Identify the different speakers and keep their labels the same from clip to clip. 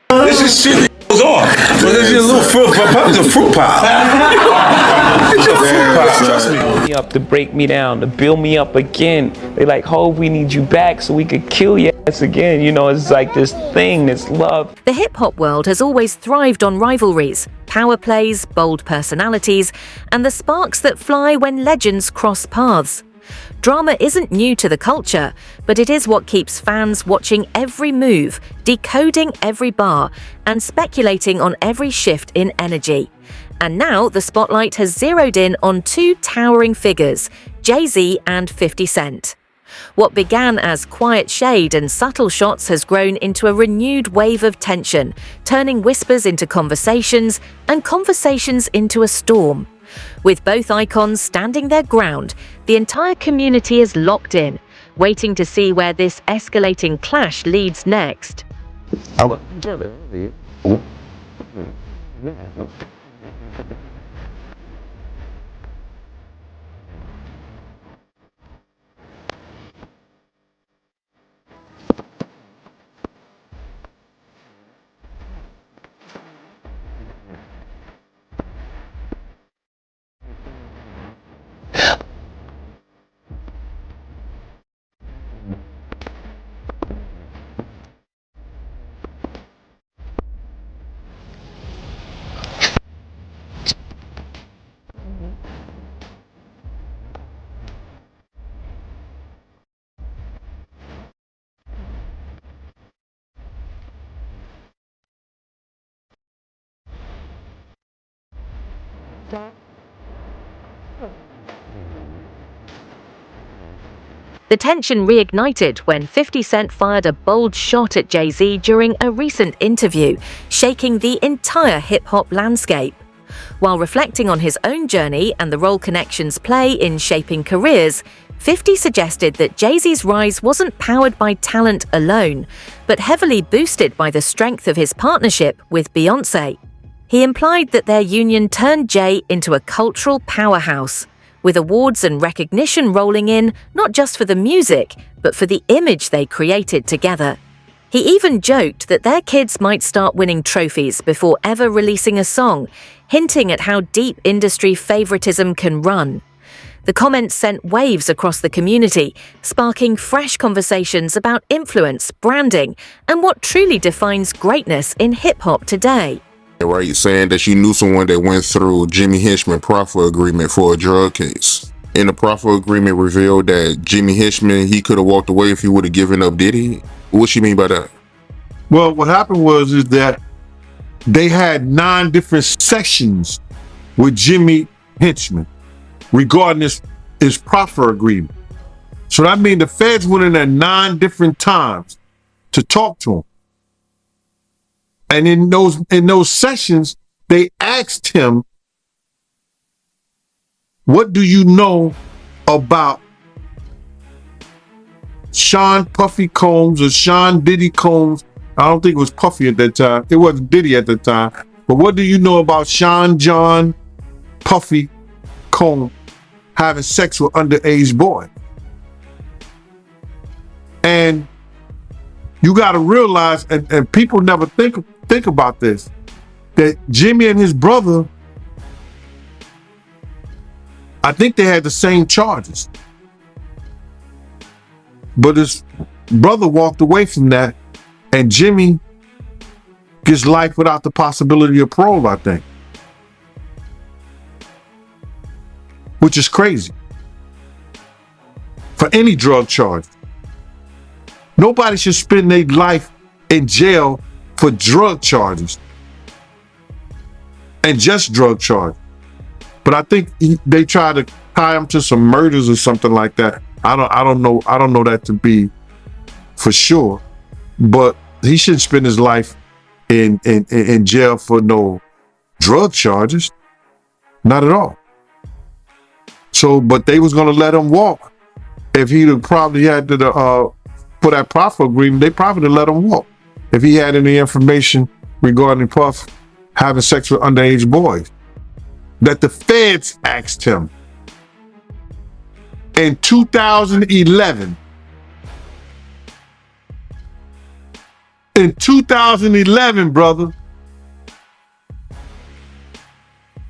Speaker 1: This is shit that goes on. But this is a little fruit pop. It's a fruit pop. It's a fruit pop. Trust me.
Speaker 2: Me up to break me down, to build me up again. They like, Hov, we need you back so we could kill your ass again. You know, it's like this thing, this love.
Speaker 3: The hip-hop world has always thrived on rivalries, power plays, bold personalities, and the sparks that fly when legends cross paths. Drama isn't new to the culture, but it is what keeps fans watching every move, decoding every bar, and speculating on every shift in energy. And now the spotlight has zeroed in on two towering figures, Jay-Z and 50 Cent. What began as quiet shade and subtle shots has grown into a renewed wave of tension, turning whispers into conversations and conversations into a storm. With both icons standing their ground, the entire community is locked in, waiting to see where this escalating clash leads next. The tension reignited when 50 Cent fired a bold shot at Jay-Z during a recent interview, shaking the entire hip-hop landscape. While reflecting on his own journey and the role connections play in shaping careers, 50 suggested that Jay-Z's rise wasn't powered by talent alone, but heavily boosted by the strength of his partnership with Beyoncé. He implied that their union turned Jay into a cultural powerhouse, with awards and recognition rolling in not just for the music, but for the image they created together. He even joked that their kids might start winning trophies before ever releasing a song, hinting at how deep industry favoritism can run. The comments sent waves across the community, sparking fresh conversations about influence, branding, and what truly defines greatness in hip-hop today.
Speaker 4: Right, saying that she knew someone that went through Jimmy Hinchman proffer agreement for a drug case. And the proffer agreement revealed that Jimmy Hinchman, he could have walked away if he would have given up Diddy. What she mean by that?
Speaker 5: Well, what happened is that they had 9 different sections with Jimmy Hinchman regarding his proffer agreement. So that means the feds went in there 9 different times to talk to him. And in those sessions, they asked him, what do you know about Sean Puffy Combs or Sean Diddy Combs? I don't think it was Puffy at that time. It wasn't Diddy at the time. But what do you know about Sean John Puffy Combs having sex with underage boys? And you got to realize, and people never think about this, that Jimmy and his brother, I think they had the same charges. But his brother walked away from that, and Jimmy gets life without the possibility of parole, I think. Which is crazy. For any drug charge. Nobody should spend their life in jail for drug charges. And just drug charges. But I think they try to tie him to some murders or something like that. I don't know that to be for sure. But he shouldn't spend his life in jail for no drug charges. Not at all. So, but they was gonna let him walk. If he'd probably had to for that proffer agreement, they probably let him walk. If he had any information regarding Puff having sex with underage boys. That the feds asked him in 2011 in 2011, brother.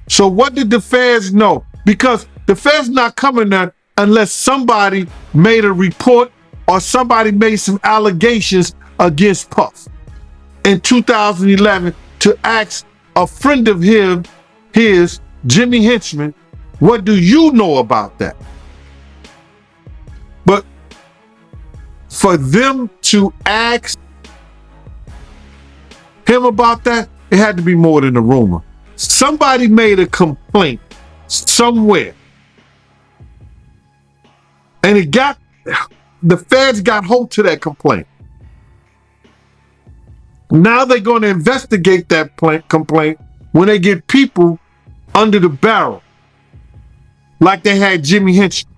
Speaker 5: So what did the feds know? Because the feds not coming there unless somebody made a report or somebody made some allegations against Puff in 2011 to ask a friend of his, Jimmy Henchman, what do you know about that? But for them to ask him about that, it had to be more than a rumor. Somebody made a complaint somewhere. And the feds got hold to that complaint. Now they're going to investigate that complaint when they get people under the barrel, like they had Jimmy Henchman.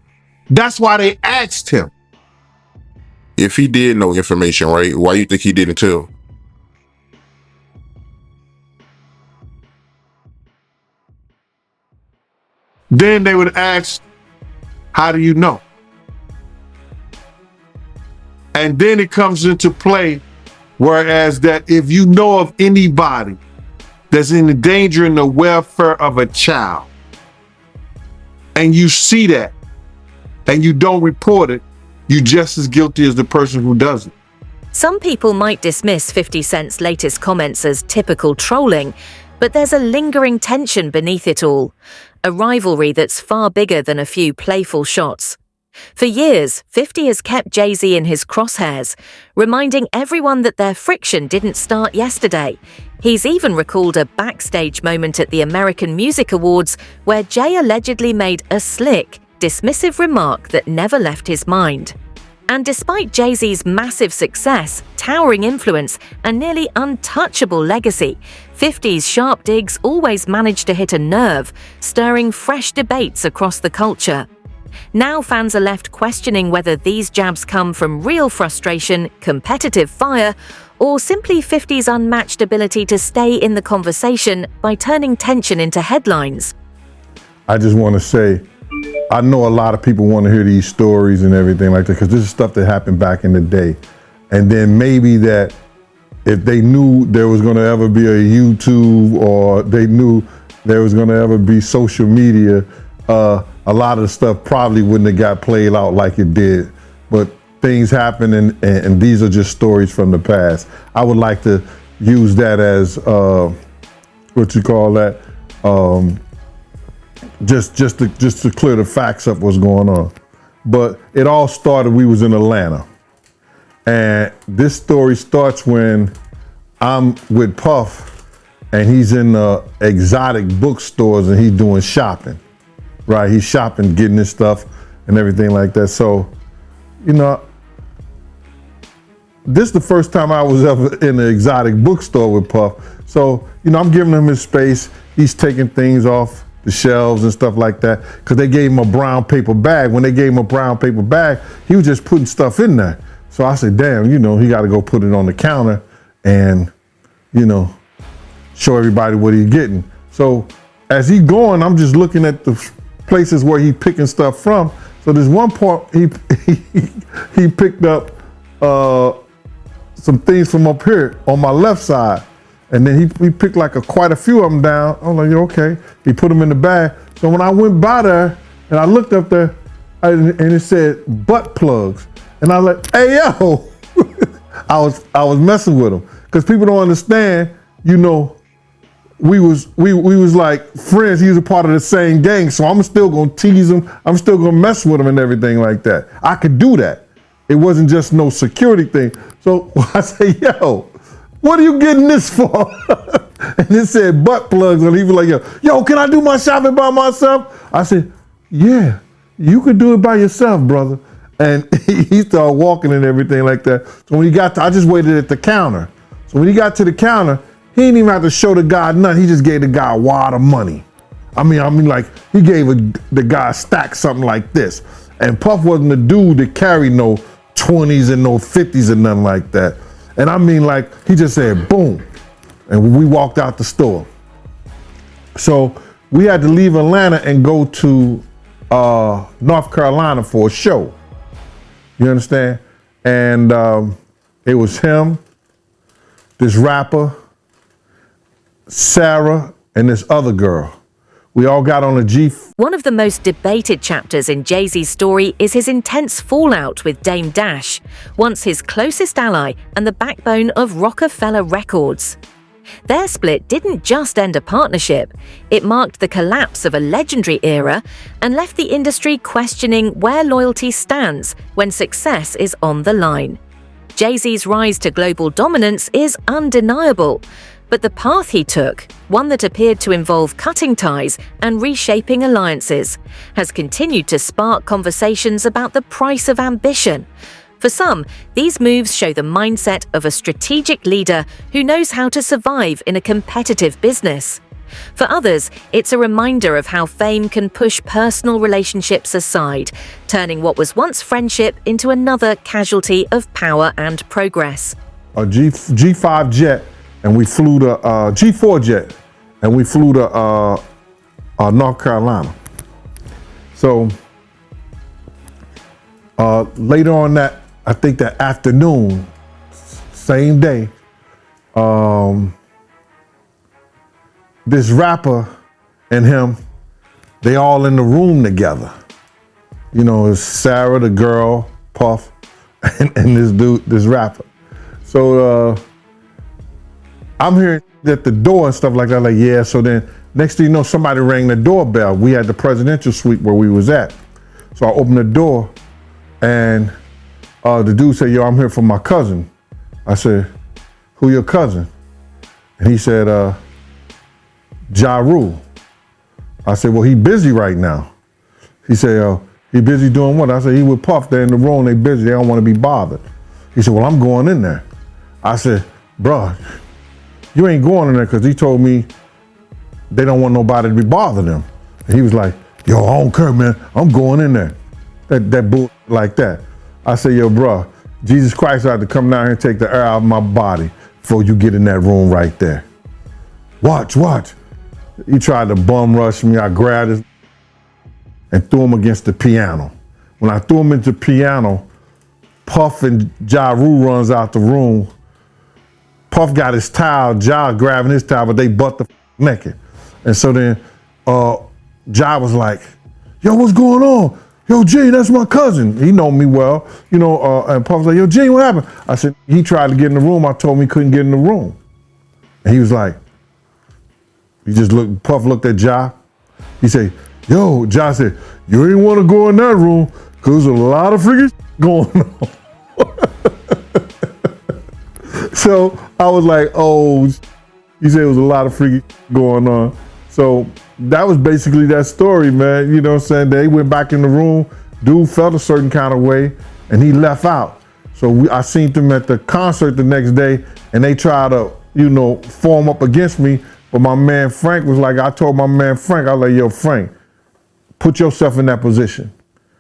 Speaker 5: That's why they asked him.
Speaker 4: If he did know information, right, why you think he didn't tell?
Speaker 5: Then they would ask, how do you know? And then it comes into play, whereas that if you know of anybody that's in endangering the welfare of a child, and you see that, and you don't report it, you're just as guilty as the person who does it.
Speaker 3: Some people might dismiss 50 Cent's latest comments as typical trolling, but there's a lingering tension beneath it all, a rivalry that's far bigger than a few playful shots. For years, 50 has kept Jay-Z in his crosshairs, reminding everyone that their friction didn't start yesterday. He's even recalled a backstage moment at the American Music Awards where Jay allegedly made a slick, dismissive remark that never left his mind. And despite Jay-Z's massive success, towering influence, and nearly untouchable legacy, 50's sharp digs always managed to hit a nerve, stirring fresh debates across the culture. Now fans are left questioning whether these jabs come from real frustration, competitive fire, or simply 50's unmatched ability to stay in the conversation by turning tension into headlines.
Speaker 6: I just want to say, I know a lot of people want to hear these stories and everything like that because this is stuff that happened back in the day. And then maybe that if they knew there was going to ever be a YouTube or they knew there was going to ever be social media, a lot of the stuff probably wouldn't have got played out like it did. But things happen and these are just stories from the past. I would like to use that as, what you call that? Just to clear the facts up what's going on. But it all started, we was in Atlanta. And this story starts when I'm with Puff and he's in exotic bookstores and he's doing shopping, right? He's shopping, getting his stuff and everything like that. So, you know, this is the first time I was ever in an exotic bookstore with Puff. So, you know, I'm giving him his space. He's taking things off the shelves and stuff like that because they gave him a brown paper bag. When they gave him a brown paper bag, he was just putting stuff in there. So I said, damn, you know, he got to go put it on the counter and, you know, show everybody what he's getting. So as he going, I'm just looking at the places where he picking stuff from. So there's one part he picked up some things from up here on my left side. And then he picked like quite a few of them down. I'm like, okay. He put them in the bag. So when I went by there and I looked up there and it said butt plugs. And I was like, hey, yo, I was messing with him. Because people don't understand, you know, we was like friends. He was a part of the same gang. So I'm still going to tease him. I'm still going to mess with him and everything like that. I could do that. It wasn't just no security thing. So I say, yo, what are you getting this for? And it said butt plugs. And he was like, yo, can I do my shopping by myself? I said, yeah, you could do it by yourself, brother. And he started walking and everything like that. So when he got to, I just waited at the counter. So when he got to the counter, he didn't even have to show the guy nothing. He just gave the guy a wad of money. I mean, like he gave the guy a stack something like this. And Puff wasn't the dude that carried no 20s and no 50s and nothing like that. And I mean, like, he just said, boom. And we walked out the store. So we had to leave Atlanta and go to North Carolina for a show. You understand? And it was him, this rapper, Sarah, and this other girl. We all got on a G.
Speaker 3: One of the most debated chapters in Jay-Z's story is his intense fallout with Dame Dash, once his closest ally and the backbone of Rockefeller Records. Their split didn't just end a partnership, it marked the collapse of a legendary era and left the industry questioning where loyalty stands when success is on the line. Jay-Z's rise to global dominance is undeniable, but the path he took, one that appeared to involve cutting ties and reshaping alliances, has continued to spark conversations about the price of ambition. For some, these moves show the mindset of a strategic leader who knows how to survive in a competitive business. For others, it's a reminder of how fame can push personal relationships aside, turning what was once friendship into another casualty of power and progress.
Speaker 6: A G5 jet, and we flew to G4 jet, and we flew to North Carolina. So later on that, I think that afternoon, same day, this rapper and him, they all in the room together. You know, it's Sarah, the girl, Puff, and this dude, this rapper. So I'm hearing at the door and stuff like that, like, yeah. So then next thing you know, somebody rang the doorbell. We had the presidential suite where we was at. So I opened the door and the dude said, yo, I'm here for my cousin. I said, who your cousin? And he said, Ja Rule. I said, well, he busy right now. He said, he busy doing what? I said, he with Puff, they're in the room, they busy, they don't want to be bothered. He said, well, I'm going in there. I said, bruh, you ain't going in there because he told me they don't want nobody to be bothering them. And he was like, yo, I don't care, man, I'm going in there. That bull like that. I said, yo, bruh, Jesus Christ had to come down here and take the air out of my body before you get in that room right there. Watch. He tried to bum rush me. I grabbed his and threw him against the piano. When I threw him into the piano, Puff and Ja Rule runs out the room. Puff got his towel, Ja grabbing his towel, but they butt the naked. And so then Ja was like, yo, what's going on? Yo, Gene, that's my cousin. He know me well, you know, and Puff was like, yo, Gene, what happened? I said, he tried to get in the room. I told him he couldn't get in the room. And he was like, he just looked, Puff looked at Ja. He said, yo, Ja said, you ain't want to go in that room because there's a lot of freaking going on. So I was like, oh, he said it was a lot of freaking going on. So that was basically that story, man. You know what I'm saying? They went back in the room. Dude felt a certain kind of way, and he left out. So I seen them at the concert the next day, and they tried to, you know, form up against me. But my man Frank was like, I told my man Frank, I was like, yo, Frank, put yourself in that position.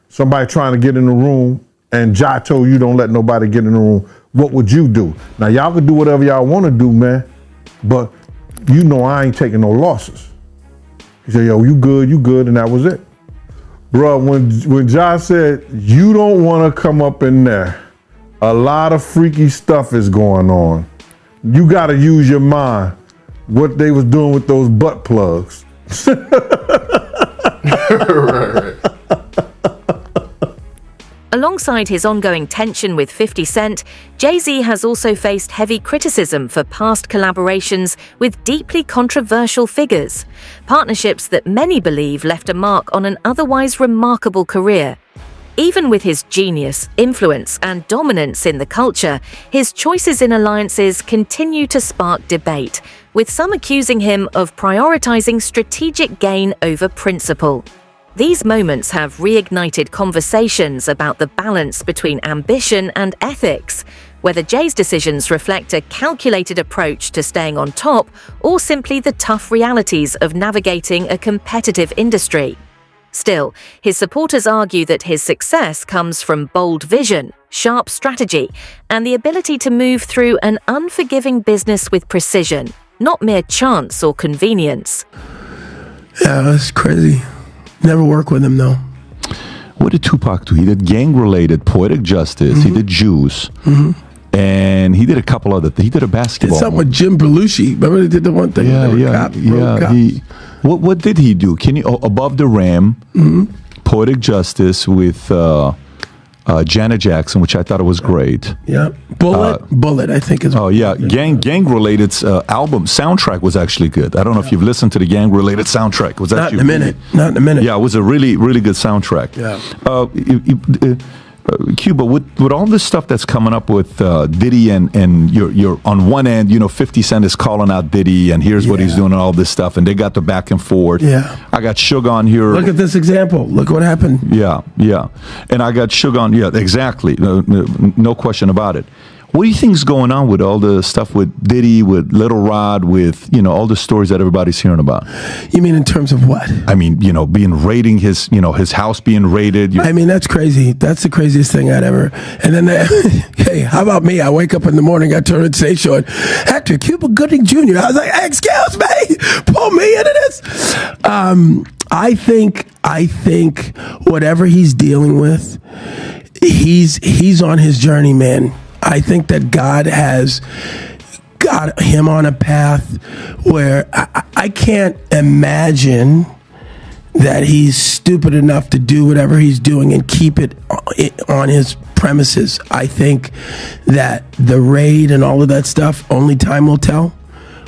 Speaker 6: Somebody trying to get in the room, and Ja told you don't let nobody get in the room. What would you do? Now, y'all can do whatever y'all want to do, man, but you know I ain't taking no losses. He said, yo, you good, and that was it. Bro, when Ja said, you don't want to come up in there, a lot of freaky stuff is going on. You got to use your mind. What they was doing with those butt plugs.
Speaker 4: Right.
Speaker 3: Alongside his ongoing tension with 50 Cent, Jay-Z has also faced heavy criticism for past collaborations with deeply controversial figures, partnerships that many believe left a mark on an otherwise remarkable career. Even with his genius, influence, and dominance in the culture, his choices in alliances continue to spark debate, with some accusing him of prioritizing strategic gain over principle. These moments have reignited conversations about the balance between ambition and ethics, whether Jay's decisions reflect a calculated approach to staying on top or simply the tough realities of navigating a competitive industry. Still, his supporters argue that his success comes from bold vision, sharp strategy, and the ability to move through an unforgiving business with precision, not mere chance or convenience.
Speaker 7: Yeah, that's crazy. Never work with him, though.
Speaker 8: What did Tupac do? He did gang-related Poetic Justice. He did Juice. And he did a couple other things. He did a basketball.
Speaker 7: Did something with Jim Belushi. Remember they did the one thing?
Speaker 8: What did he do? Can you Above the Rim, Poetic Justice with Janet Jackson, which I thought it was great.
Speaker 7: Yeah, Bullet, I think is.
Speaker 8: Oh yeah, gang related album soundtrack was actually good. I don't know if you've listened to the gang related soundtrack. It was
Speaker 7: Not in a minute.
Speaker 8: Yeah, it was a really good soundtrack.
Speaker 7: Yeah.
Speaker 8: Cuba, with all this stuff that's coming up with Diddy and you're on one end, 50 Cent is calling out Diddy and here's what he's doing and all this stuff, and they got the back and forth.
Speaker 7: Yeah.
Speaker 8: I got Suge on here.
Speaker 7: Look at this example. Look what happened.
Speaker 8: Yeah. And I got Suge on. Yeah, exactly. No question about it. What do you think is going on with all the stuff with Diddy, with Little Rod, with, all the stories that everybody's hearing about?
Speaker 7: You mean in terms of what?
Speaker 8: I mean, being raiding his house being raided.
Speaker 7: I mean, that's crazy. That's the craziest thing I'd ever. And then, hey, how about me? I wake up in the morning, I turn on the station showing actor Cuba Gooding Jr. I was like, excuse me, pull me into this. I think whatever he's dealing with, he's on his journey, man. I think that God has got him on a path where I can't imagine that he's stupid enough to do whatever he's doing and keep it on his premises. I think that the raid and all of that stuff, only time will tell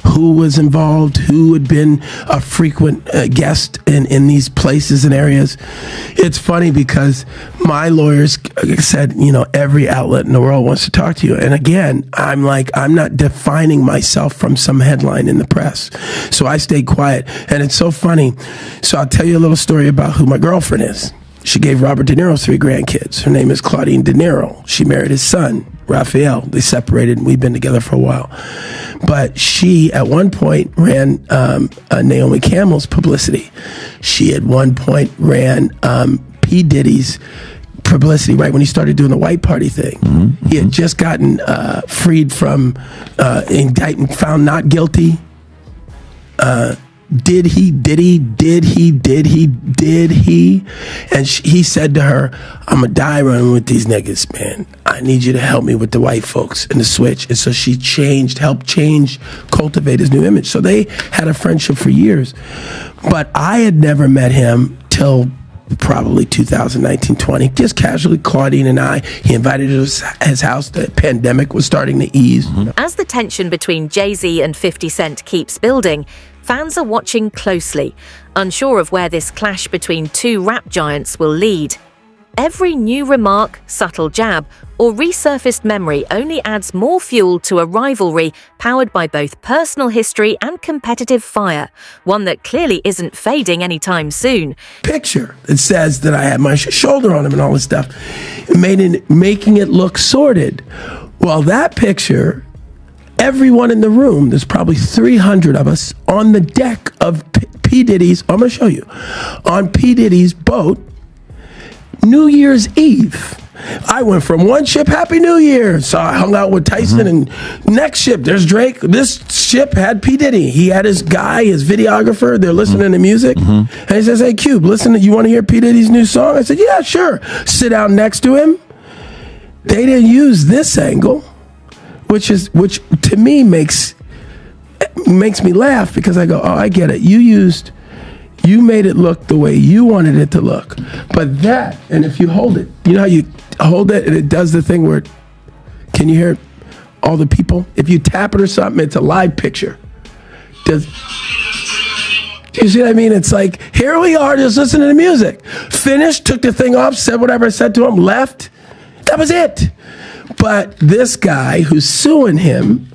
Speaker 7: who was involved, who had been a frequent guest in these places and areas. It's funny because my lawyers said, every outlet in the world wants to talk to you. And again, I'm like, I'm not defining myself from some headline in the press. So I stayed quiet. And it's so funny. So I'll tell you a little story about who my girlfriend is. She gave Robert De Niro 3 grandkids. Her name is Claudine De Niro. She married his son, Raphael. They separated, and we've been together for a while. But she, at one point, ran Naomi Campbell's publicity. She, at one point, ran P. Diddy's publicity, right when he started doing the white party thing. Mm-hmm. He had just gotten freed from indictment, found not guilty. Did he? And he said to her, I'm going to die running with these niggas, man. I need you to help me with the white folks and the switch. And so she helped cultivate his new image. So they had a friendship for years. But I had never met him till probably 2019-20, just casually, Claudine and I. He invited us to his house. The pandemic was starting to ease. Mm-hmm.
Speaker 3: As the tension between Jay-Z and 50 Cent keeps building, fans are watching closely, unsure of where this clash between two rap giants will lead. Every new remark, subtle jab, or resurfaced memory only adds more fuel to a rivalry powered by both personal history and competitive fire, one that clearly isn't fading anytime soon.
Speaker 7: Picture that says that I had my shoulder on him and all this stuff, making it look sordid. Well, that picture, everyone in the room, there's probably 300 of us on the deck of P. Diddy's, I'm going to show you, on P. Diddy's boat, New Year's Eve. I went from one ship, Happy New Year. So I hung out with Tyson, and next ship, there's Drake. This ship had P. Diddy. He had his guy, his videographer. They're listening to music. And he says, hey, Cube, listen, you want to hear P. Diddy's new song? I said, yeah, sure. Sit down next to him. They didn't use this angle, which to me makes me laugh, because I go, oh, I get it. You made it look the way you wanted it to look. But that, and if you hold it, you know how you hold it and it does the thing where, can you hear all the people? If you tap it or something, it's a live picture. Do you see what I mean? It's like, here we are, just listening to music. Finished, took the thing off, said whatever I said to him, left. That was it. But this guy who's suing him,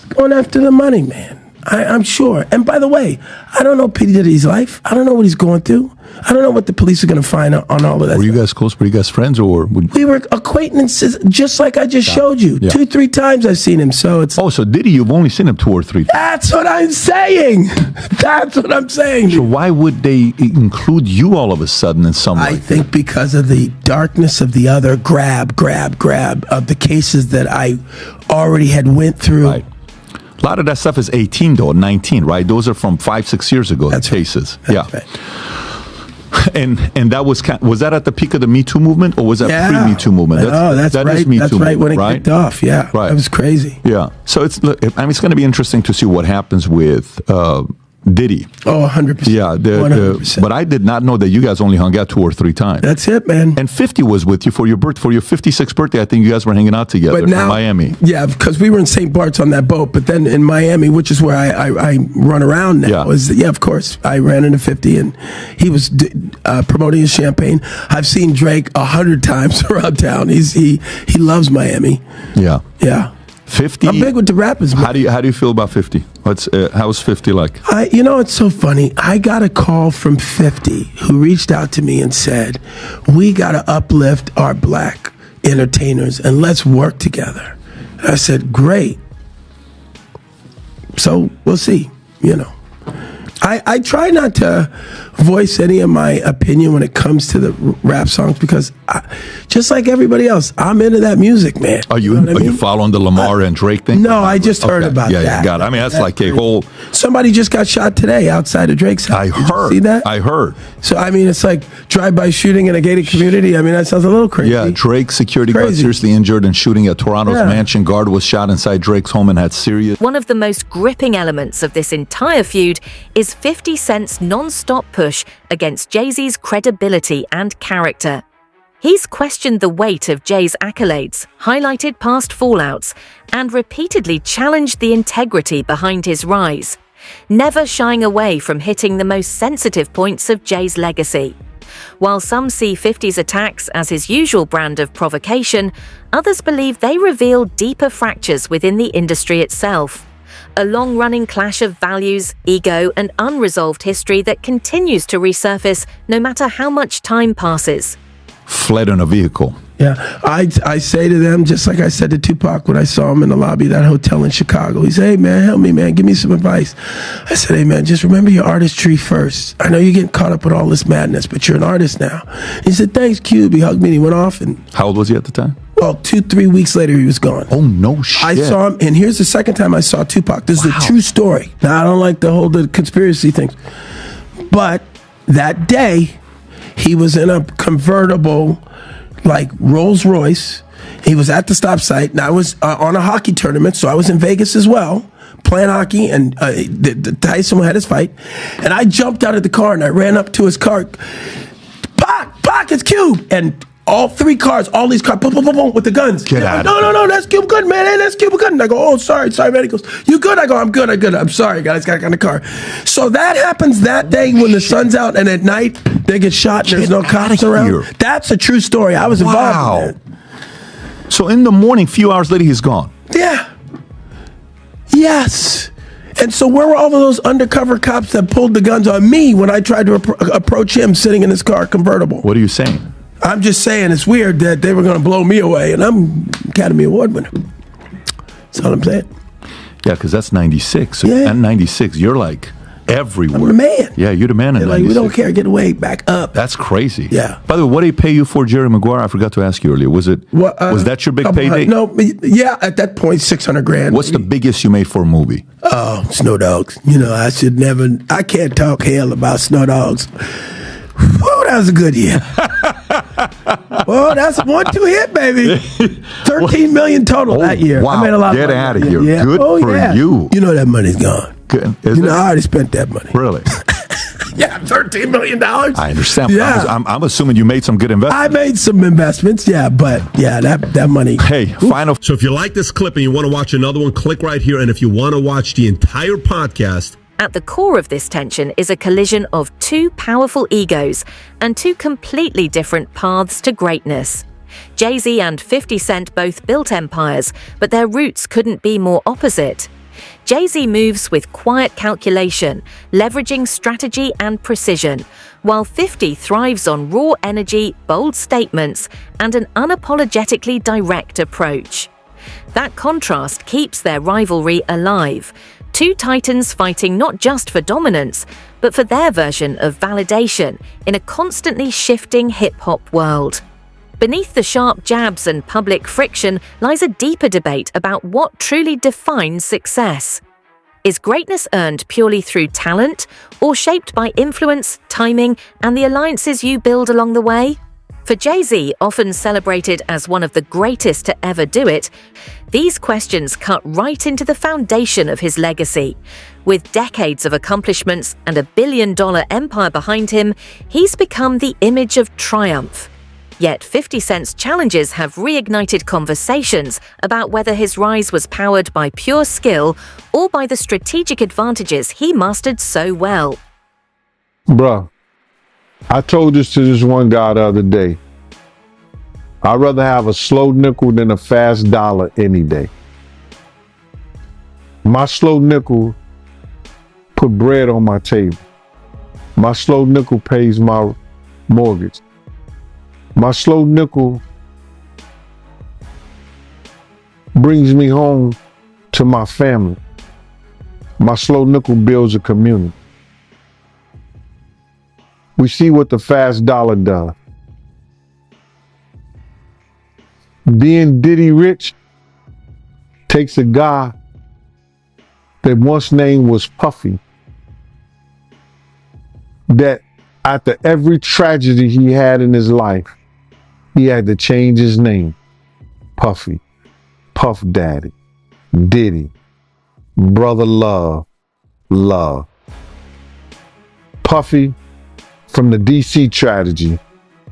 Speaker 7: going after the money, man. I'm sure. And by the way, I don't know P. Diddy's life. I don't know what he's going through. I don't know what the police are going to find on all of that.
Speaker 8: Were you guys close? Were you guys friends, or?
Speaker 7: We were acquaintances, just like I just showed you. Yeah. 2-3 times I've seen him. So it's.
Speaker 8: Oh, so Diddy, you've only seen him 2 or 3 times.
Speaker 7: That's what I'm saying. That's what I'm saying.
Speaker 8: So why would they include you all of a sudden in some way?
Speaker 7: I think because of the darkness of the other grab of the cases that I already had went through.
Speaker 8: Right. A lot of that stuff is 18, though, 19, right? Those are from 5-6 years ago, the cases.
Speaker 7: That's right.
Speaker 8: And that was that at the peak of the Me Too movement, or was that pre-Me Too movement?
Speaker 7: That's
Speaker 8: that
Speaker 7: right.
Speaker 8: Is Me
Speaker 7: That's
Speaker 8: Too
Speaker 7: right
Speaker 8: movement,
Speaker 7: when it kicked off. Yeah,
Speaker 8: right.
Speaker 7: That was crazy.
Speaker 8: Yeah. So it's going to be interesting to see what happens with Diddy.
Speaker 7: Oh, 100%.
Speaker 8: Yeah.
Speaker 7: 100%.
Speaker 8: But I did not know that you guys only hung out 2 or 3 times.
Speaker 7: That's it, man.
Speaker 8: And 50 was with you for your 56th birthday. I think you guys were hanging out together in Miami.
Speaker 7: Yeah, because we were in St. Bart's on that boat, but then in Miami, which is where I run around now, of course, I ran into 50, and he was promoting his champagne. I've seen Drake 100 times around town. He loves Miami.
Speaker 8: Yeah.
Speaker 7: Yeah.
Speaker 8: 50.
Speaker 7: I'm big with the rappers, man.
Speaker 8: How do you feel about 50? How's 50 like?
Speaker 7: It's so funny. I got a call from 50 who reached out to me and said, "We got to uplift our black entertainers and let's work together." I said, "Great." So we'll see. I try not to voice any of my opinion when it comes to the rap songs because, just like everybody else, I'm into that music, man.
Speaker 8: Are you following the Lamar and Drake thing?
Speaker 7: No, I just heard about that.
Speaker 8: Yeah, got it. I mean, that's like a whole...
Speaker 7: Somebody just got shot today outside of Drake's house.
Speaker 8: I heard.
Speaker 7: Did you see that?
Speaker 8: I heard.
Speaker 7: So, I mean, it's like drive-by shooting in a gated community. I mean, that sounds a little crazy.
Speaker 8: Yeah, Drake's security guard seriously injured in shooting at Toronto's mansion. Guard was shot inside Drake's home and had serious...
Speaker 3: One of the most gripping elements of this entire feud is 50 Cent's non-stop push against Jay-Z's credibility and character. He's questioned the weight of Jay's accolades, highlighted past fallouts, and repeatedly challenged the integrity behind his rise, never shying away from hitting the most sensitive points of Jay's legacy. While some see 50's attacks as his usual brand of provocation, others believe they reveal deeper fractures within the industry itself. A long-running clash of values, ego, and unresolved history that continues to resurface no matter how much time passes.
Speaker 8: Fled in a vehicle.
Speaker 7: Yeah, I say to them, just like I said to Tupac when I saw him in the lobby of that hotel in Chicago. He said, "Hey, man, help me, man. Give me some advice." I said, "Hey, man, just remember your artistry first. I know you're getting caught up with all this madness, but you're an artist now." He said, "Thanks, Cube." He hugged me and he went off. And
Speaker 8: how old was he at the time?
Speaker 7: Well, 2-3 weeks later, he was gone.
Speaker 8: Oh, no shit.
Speaker 7: I saw him, and here's the second time I saw Tupac. This is a true story. Now, I don't like the conspiracy things. But that day, he was in a convertible, like Rolls Royce. He was at the stop site, and I was on a hockey tournament, so I was in Vegas as well, playing hockey, and Tyson had his fight. And I jumped out of the car, and I ran up to his car. Pac, it's Cube! And all 3 cars, all these cars, boom, boom, boom, boom, with the guns.
Speaker 8: Get out.
Speaker 7: No, that's Cube Good, man. Hey, that's Cube Good. And I go, "Oh, sorry, man." He goes, "You good?" I go, I'm good. I'm sorry, guys. Got in the car. So that happens that day when the sun's out, and at night they get shot and there's no cops around.
Speaker 8: Here.
Speaker 7: That's a true story. I was involved in that.
Speaker 8: So in the morning, few hours later, he's gone.
Speaker 7: Yeah. Yes. And so where were all of those undercover cops that pulled the guns on me when I tried to approach him sitting in his car convertible?
Speaker 8: What are you saying?
Speaker 7: I'm just saying it's weird that they were going to blow me away, and I'm Academy Award winner. That's all I'm saying.
Speaker 8: Yeah, because that's 96. So
Speaker 7: Yeah.
Speaker 8: at 96, you're like everywhere.
Speaker 7: I'm the man.
Speaker 8: Yeah, you're the man in
Speaker 7: They're
Speaker 8: 96.
Speaker 7: like, "We don't care. Get away. Back up."
Speaker 8: That's crazy.
Speaker 7: Yeah.
Speaker 8: By the way, what did he pay you for Jerry Maguire? I forgot to ask you earlier. Was that your big payday?
Speaker 7: No, yeah, at that point, $600,000.
Speaker 8: What's the biggest you made for a movie?
Speaker 7: Oh, Snow Dogs. I can't talk hell about Snow Dogs. Whoa, that was a good year. Well, that's a 1-2 hit, baby. 13 million total that year.
Speaker 8: Wow.
Speaker 7: I made a lot
Speaker 8: Get
Speaker 7: of money.
Speaker 8: out of here.
Speaker 7: Yeah.
Speaker 8: Good for you.
Speaker 7: You know that money's gone.
Speaker 8: Good.
Speaker 7: I already spent that money.
Speaker 8: Really?
Speaker 7: Yeah, $13 million.
Speaker 8: I understand.
Speaker 7: Yeah.
Speaker 8: I'm assuming you made some good investments.
Speaker 7: I made some investments, but that money.
Speaker 8: Hey, final.
Speaker 9: So if you like this clip and you want to watch another one, click right here. And if you want to watch the entire podcast,
Speaker 3: At the core of this tension is a collision of 2 powerful egos and 2 completely different paths to greatness. Jay-Z and 50 Cent both built empires, but their roots couldn't be more opposite. Jay-Z moves with quiet calculation, leveraging strategy and precision, while 50 thrives on raw energy, bold statements, and an unapologetically direct approach. That contrast keeps their rivalry alive. 2 titans fighting not just for dominance, but for their version of validation in a constantly shifting hip-hop world. Beneath the sharp jabs and public friction lies a deeper debate about what truly defines success. Is greatness earned purely through talent or shaped by influence, timing, and the alliances you build along the way? For Jay-Z, often celebrated as one of the greatest to ever do it, these questions cut right into the foundation of his legacy. With decades of accomplishments and a billion-dollar empire behind him, he's become the image of triumph. Yet 50 Cent's challenges have reignited conversations about whether his rise was powered by pure skill or by the strategic advantages he mastered so well.
Speaker 6: Bruh, I told this to this one guy the other day. I'd rather have a slow nickel than a fast dollar any day. My slow nickel put bread on my table. My slow nickel pays my mortgage. My slow nickel brings me home to my family. My slow nickel builds a community. We see what the fast dollar does. Being Diddy rich takes a guy that once name was Puffy, that after every tragedy he had in his life, he had to change his name. Puffy, Puff Daddy, Diddy, Brother Love, Love. Puffy, from the DC tragedy,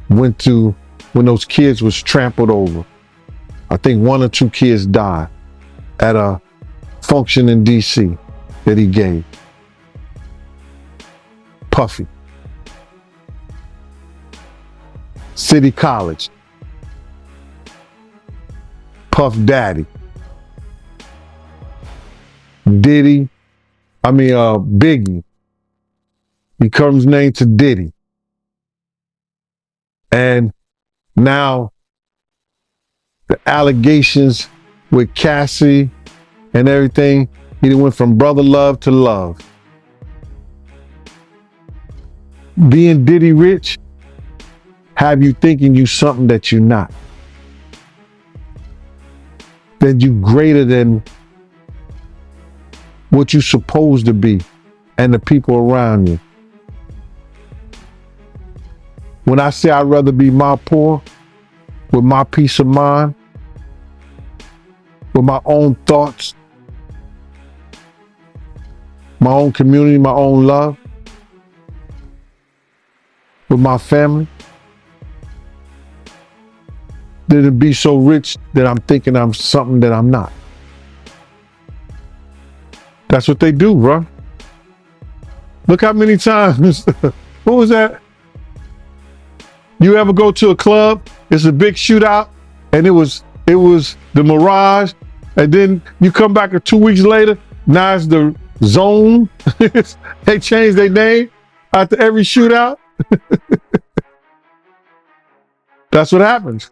Speaker 6: went to when those kids was trampled over. I think 1 or 2 kids died at a function in DC that he gave. Puffy. City College. Puff Daddy. Biggie. Becomes named to Diddy. And now the allegations with Cassie and everything, he went from brother love to love. Being Diddy rich have you thinking you something that you're not. That you greater than what you're supposed to be and the people around you. When I say I'd rather be my poor with my peace of mind, with my own thoughts, my own community, my own love, with my family, than to be so rich that I'm thinking I'm something that I'm not. That's what they do, bro. Look how many times, what was that? You ever go to a club, it's a big shootout, and it was the Mirage, and then you come back 2 weeks later, now it's the Zone. They changed their name after every shootout. That's what happens.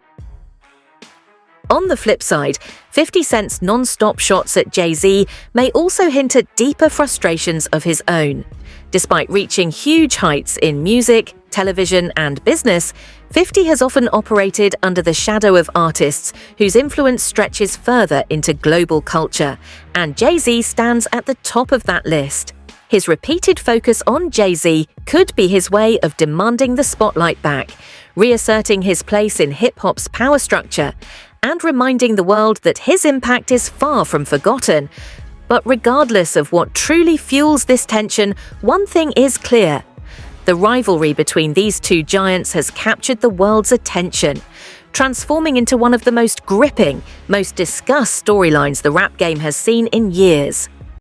Speaker 3: On the flip side, 50 Cent's non-stop shots at Jay-Z may also hint at deeper frustrations of his own. Despite reaching huge heights in music, television, and business, 50 has often operated under the shadow of artists whose influence stretches further into global culture, and Jay-Z stands at the top of that list. His repeated focus on Jay-Z could be his way of demanding the spotlight back, reasserting his place in hip-hop's power structure, and reminding the world that his impact is far from forgotten. But regardless of what truly fuels this tension, one thing is clear. The rivalry between these two giants has captured the world's attention, transforming into one of the most gripping, most discussed storylines the rap game has seen in years.